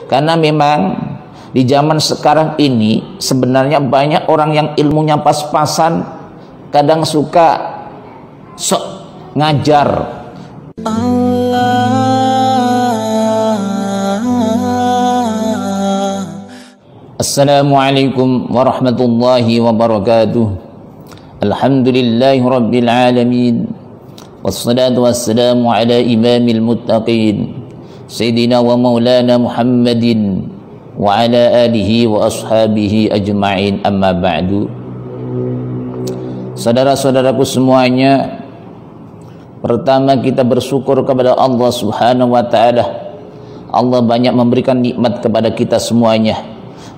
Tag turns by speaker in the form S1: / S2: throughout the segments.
S1: Karena memang di zaman sekarang ini sebenarnya banyak orang yang ilmunya pas-pasan, kadang suka sok ngajar. Assalamualaikum warahmatullahi wabarakatuh. Alhamdulillahi rabbil alamin. Wassalatu wassalamu ala imamil muttaqin Sayyidina wa maulana Muhammadin wa ala alihi wa ashabihi ajma'in, amma ba'du. Saudara-saudaraku semuanya, pertama kita bersyukur kepada Allah Subhanahu wa ta'ala. Allah banyak memberikan nikmat kepada kita semuanya.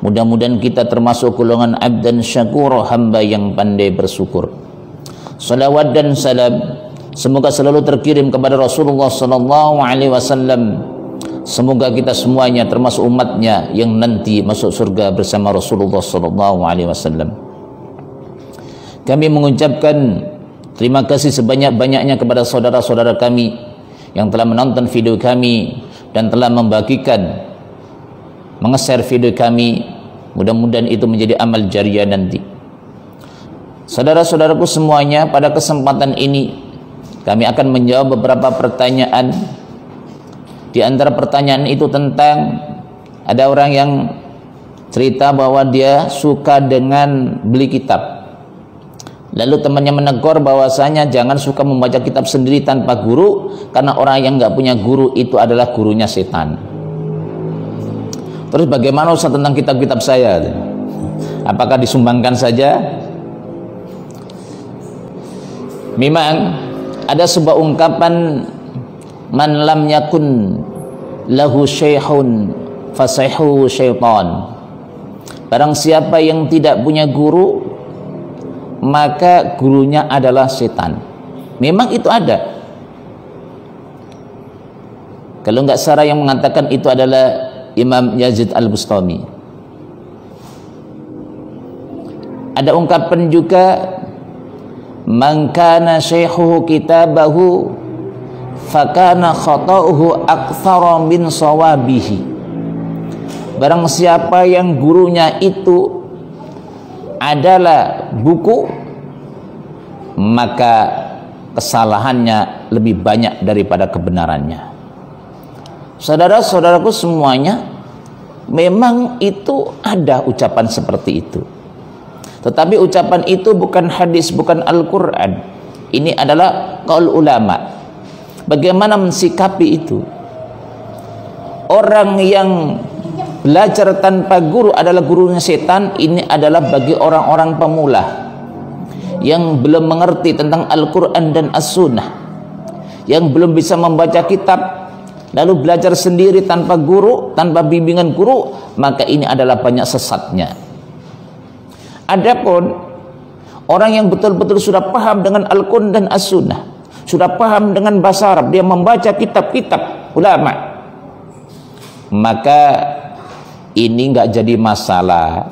S1: Mudah-mudahan kita termasuk golongan abdan syakur, hamba yang pandai bersyukur. Salawat dan salam semoga selalu terkirim kepada Rasulullah sallallahu alaihi wasallam. Semoga kita semuanya termasuk umatnya yang nanti masuk surga bersama Rasulullah sallallahu alaihi wasallam. Kami mengucapkan terima kasih sebanyak-banyaknya kepada saudara-saudara kami yang telah menonton video kami dan telah membagikan, menge-share video kami. Mudah-mudahan itu menjadi amal jariah nanti. Saudara-saudaraku semuanya, pada kesempatan ini kami akan menjawab beberapa pertanyaan. Di antara pertanyaan itu tentang ada orang yang cerita bahwa dia suka dengan beli kitab. Lalu temannya menegur bahwasanya jangan suka membaca kitab sendiri tanpa guru, karena orang yang nggak punya guru itu adalah gurunya setan. Terus bagaimana Ustaz tentang kitab-kitab saya? Apakah disumbangkan saja? Memang ada sebuah ungkapan, man lam yakun lahu syekhun fasayhu syaitan. Barang siapa yang tidak punya guru, maka gurunya adalah setan. Memang itu ada. Kalau enggak salah yang mengatakan itu adalah Imam Yazid Al-Bustami. Ada ungkapan juga, man kana syaikhuhu kitabahu fakana khata'uhu aktsara min sawabihi. Barang siapa yang gurunya itu adalah buku, maka kesalahannya lebih banyak daripada kebenarannya. Saudara-saudaraku semuanya, memang itu ada ucapan seperti itu. Tetapi ucapan itu bukan hadis, bukan Al-Quran. Ini adalah qaul ulama. Bagaimana mensikapi itu? Orang yang belajar tanpa guru adalah gurunya setan. Ini adalah bagi orang-orang pemula yang belum mengerti tentang Al-Quran dan As-Sunnah, yang belum bisa membaca kitab, lalu belajar sendiri tanpa guru, tanpa bimbingan guru, maka ini adalah banyak sesatnya. Adapun orang yang betul-betul sudah paham dengan Al-Quran dan As-Sunnah, sudah paham dengan bahasa Arab, dia membaca kitab-kitab ulama, maka ini nggak jadi masalah.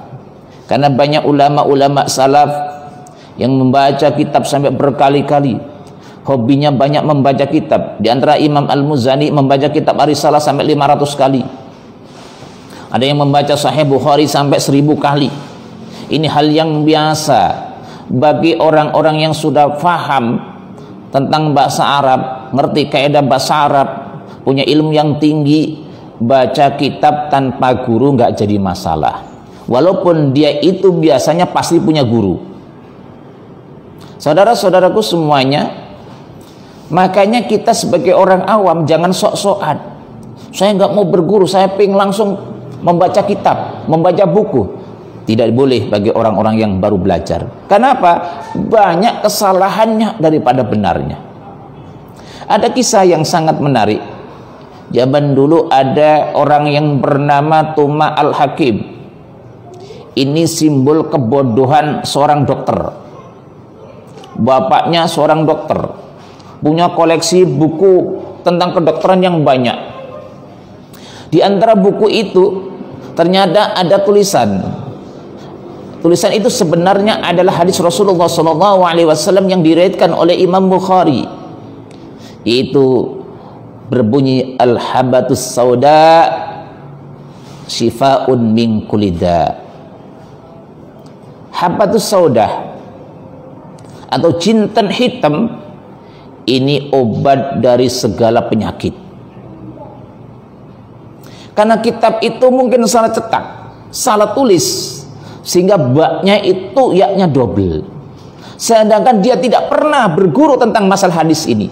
S1: Karena banyak ulama-ulama salaf yang membaca kitab sampai berkali-kali. Hobinya banyak membaca kitab. Di antara Imam Al-Muzani membaca kitab Ar-Risalah sampai 500 kali. Ada yang membaca Sahih Bukhari sampai 1000 kali. Ini hal yang biasa bagi orang-orang yang sudah faham tentang bahasa Arab, ngerti kaidah bahasa Arab, punya ilmu yang tinggi. Baca kitab tanpa guru nggak jadi masalah. Walaupun dia itu biasanya pasti punya guru. Saudara-saudaraku semuanya, makanya kita sebagai orang awam jangan sok-sokan. Saya nggak mau berguru, saya pengen langsung membaca kitab, membaca buku. Tidak boleh bagi orang-orang yang baru belajar. Kenapa? Banyak kesalahannya daripada benarnya. Ada kisah yang sangat menarik. Zaman dulu ada orang yang bernama Tuma Al-Hakim. Ini simbol kebodohan seorang dokter. Bapaknya seorang dokter, punya koleksi buku tentang kedokteran yang banyak. Di antara buku itu ternyata ada tulisan. Tulisan itu sebenarnya adalah hadis Rasulullah SAW yang diriwayatkan oleh Imam Bukhari. Itu berbunyi al-habatus sauda Shifaa'un min kulli da'. Habbatus saudah atau jintan hitam ini obat dari segala penyakit. Karena kitab itu mungkin salah cetak, salah tulis, sehingga baknya itu yaknya double. Sedangkan dia tidak pernah berguru tentang masalah hadis ini.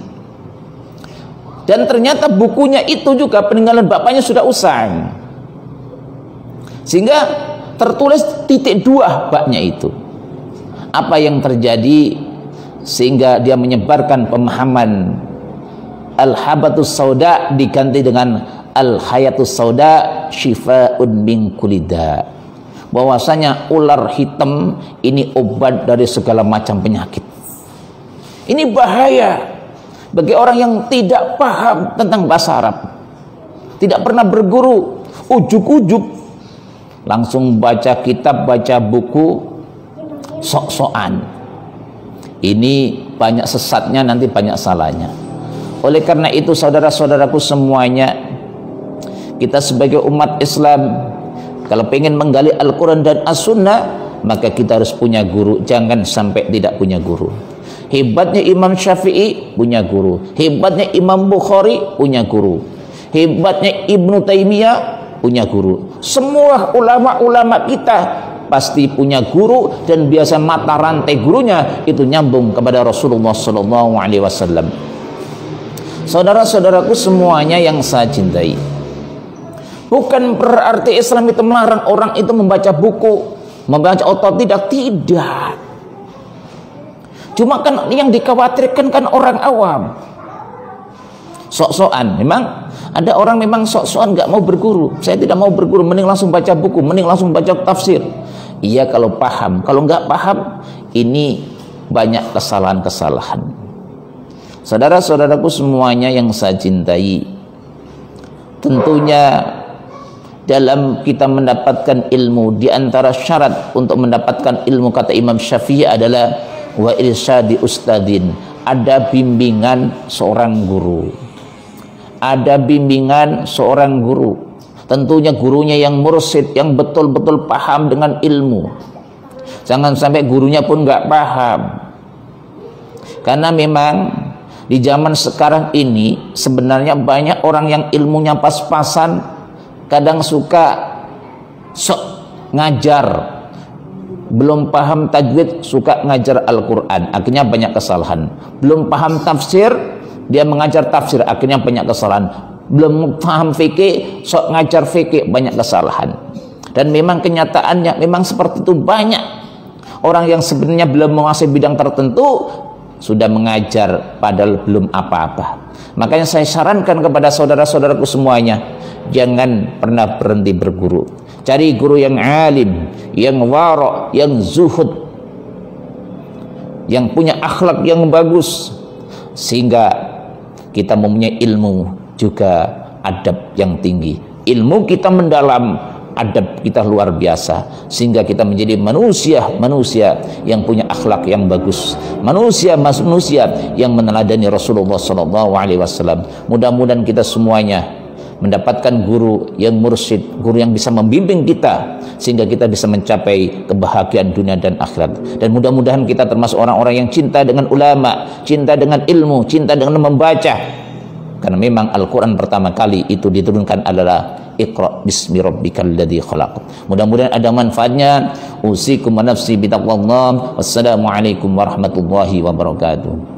S1: Dan ternyata bukunya itu juga peninggalan bapaknya sudah usang. Sehingga tertulis titik 2 baknya itu. Apa yang terjadi sehingga dia menyebarkan pemahaman Al-Habbatus Sauda diganti dengan Al-Hayatus Sauda Shifaa'un min kulli da'. Bahwasanya ular hitam ini obat dari segala macam penyakit. Ini bahaya bagi orang yang tidak paham tentang bahasa Arab, tidak pernah berguru, ujuk-ujuk langsung baca kitab, baca buku, sok-sokan. Ini banyak sesatnya, nanti banyak salahnya. Oleh karena itu saudara-saudaraku semuanya, kita sebagai umat Islam kalau pengen menggali Al-Quran dan As-Sunnah, maka kita harus punya guru. Jangan sampai tidak punya guru. Hebatnya Imam Syafi'i punya guru, hebatnya Imam Bukhari punya guru, hebatnya Ibnu Taimiyah punya guru. Semua ulama-ulama kita pasti punya guru, dan biasa mata rantai gurunya itu nyambung kepada Rasulullah SAW. Saudara-saudaraku semuanya yang saya cintai, bukan berarti Islam itu melarang orang itu membaca buku, membaca otodidak, tidak. Cuma kan yang dikhawatirkan kan orang awam, sok-sokan. Memang ada orang memang sok-sokan nggak mau berguru. Saya tidak mau berguru, mending langsung baca buku, mending langsung baca tafsir. Iya kalau paham, kalau nggak paham ini banyak kesalahan-kesalahan. Saudara-saudaraku semuanya yang saya cintai, tentunya dalam kita mendapatkan ilmu, di antara syarat untuk mendapatkan ilmu kata Imam Syafi'i adalah wa irsyadi ustadin, ada bimbingan seorang guru, ada bimbingan seorang guru. Tentunya gurunya yang mursyid, yang betul-betul paham dengan ilmu. Jangan sampai gurunya pun nggak paham. Karena memang di zaman sekarang ini sebenarnya banyak orang yang ilmunya pas-pasan, kadang suka sok ngajar, belum paham tajwid suka ngajar Al-Quran, akhirnya banyak kesalahan. Belum paham tafsir, dia mengajar tafsir, akhirnya banyak kesalahan. Belum paham fikih, sok ngajar fikih, banyak kesalahan. Dan memang kenyataannya memang seperti itu. Banyak orang yang sebenarnya belum menguasai bidang tertentu sudah mengajar padahal belum apa-apa. Makanya saya sarankan kepada saudara-saudaraku semuanya, jangan pernah berhenti berguru. Cari guru yang alim, yang wara', yang zuhud, yang punya akhlak yang bagus, sehingga kita mempunyai ilmu juga adab yang tinggi. Ilmu kita mendalam, adab kita luar biasa, sehingga kita menjadi manusia yang punya akhlak yang bagus, manusia yang meneladani Rasulullah SAW. Mudah-mudahan kita semuanya mendapatkan guru yang mursyid, guru yang bisa membimbing kita sehingga kita bisa mencapai kebahagiaan dunia dan akhirat. Dan mudah-mudahan kita termasuk orang-orang yang cinta dengan ulama, cinta dengan ilmu, cinta dengan membaca. Karena memang Al-Quran pertama kali itu diturunkan adalah Iqra bismi rabbikal ladzi khalaq. Mudah-mudahan ada manfaatnya. Usikum wa nafsi bitaqwallah. Wassalamualaikum warahmatullahi wabarakatuh.